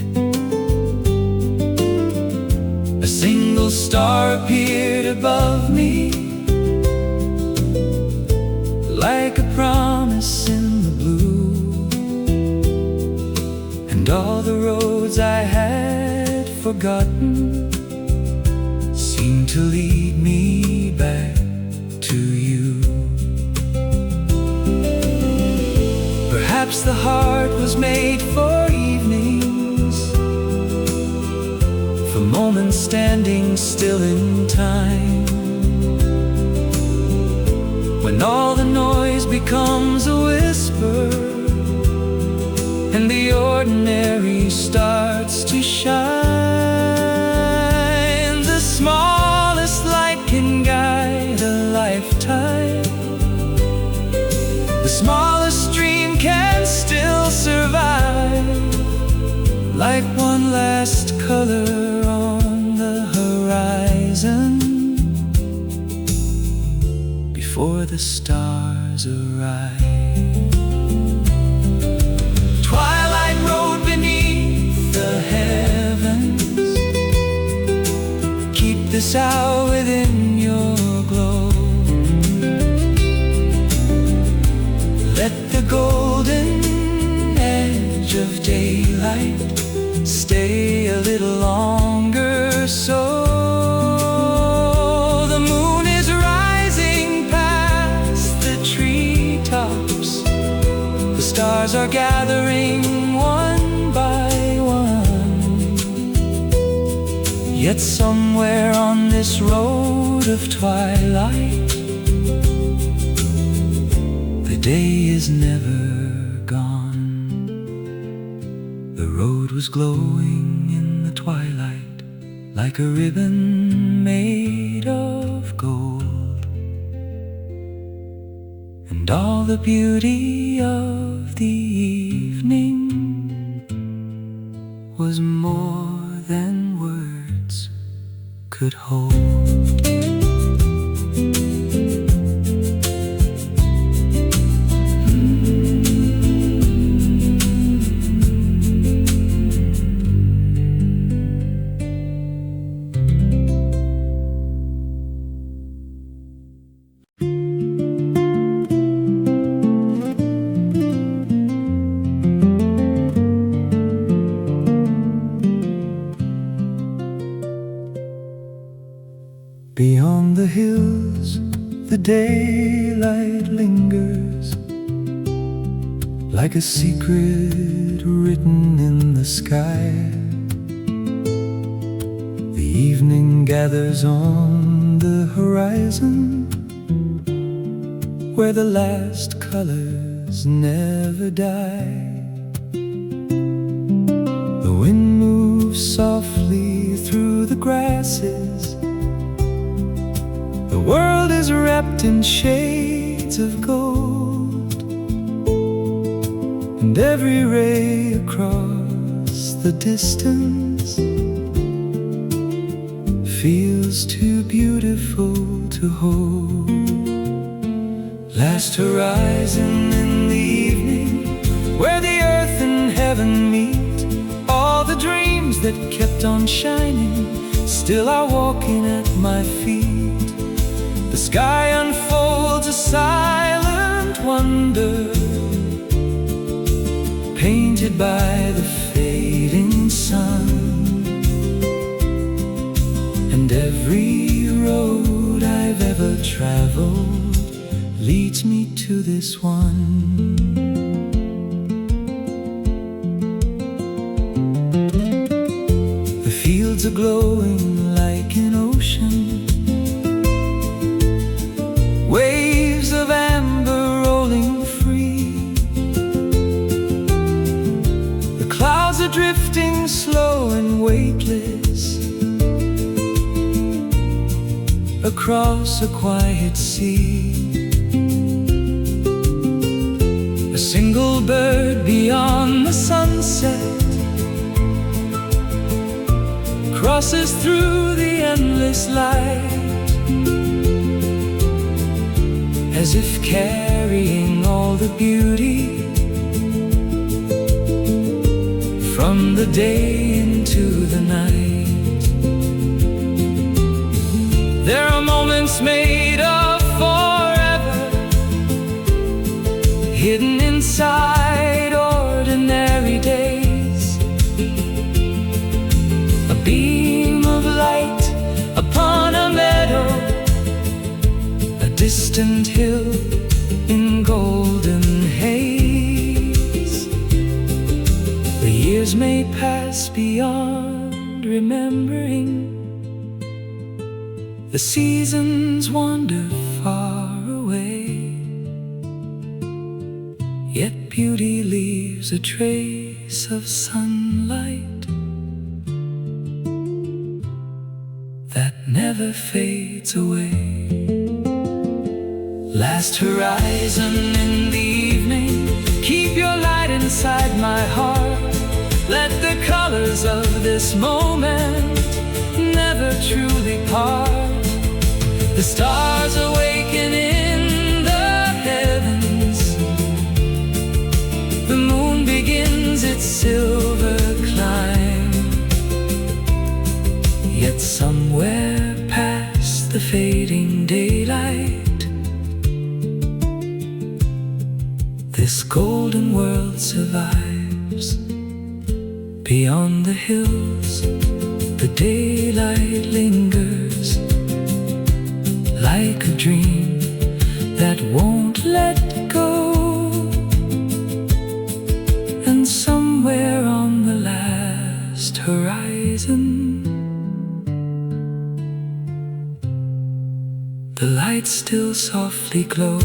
A single star appeared above me like a promise in the blue, and all the roads I had forgotten seemed to lead me back to you. Perhaps the heart was made for evenings, for moments standing still in time, when all the noise becomes a whisper and the ordinary starts to shine. The smallest light can guide a lifetime. The smallest dream can still survive, like one last color on the horizon before the stars arrive. Twilight Road beneath the heavens, keep this hour within your glow. Let the golden edge of daylight stay a little longer so. The moon is rising past the treetops. The stars are gathering one by one. Yet somewhere on this road of twilight, the day is never gone. The road was glowing in the twilight like a ribbon made of gold, and all the beauty of the evening was more than words could hold. Beyond the hills, the daylight lingers like a secret written in the sky. The evening gathers on the horizon where the last colors never die. The wind moves softly through the grasses. The world is wrapped in shades of gold, and every ray across the distance feels too beautiful to hold. Last horizon in the evening, where the earth and heaven meet. All the dreams that kept on shining still are walking at my feet. The sky unfolds a silent wonder, painted by the fading sun. And every road I've ever traveled leads me to this one. The fields are glowing like an ocean, waves of amber rolling free. The clouds are drifting slow and weightless across a quiet sea. A single bird beyond the sunset crosses through the endless light, as if carrying all the beauty from the day into the night. There are moments made of forever, hidden inside ordinary days. A beam of light upon a meadow, a distant hill in golden haze. The years may pass beyond remembering, the seasons wander far away, yet beauty leaves a trace of sunlight that never fades away. Last horizon in the evening, keep your light inside my heart. Let the colors of this moment never truly part. The stars awaken in the heavens, the moon begins its silver climb, yet somewhere past the fading daylight, this golden world survives. Beyond the hills, the daylight lingers like a dream that won't let go. And somewhere on the last horizon, the lights still softly glow.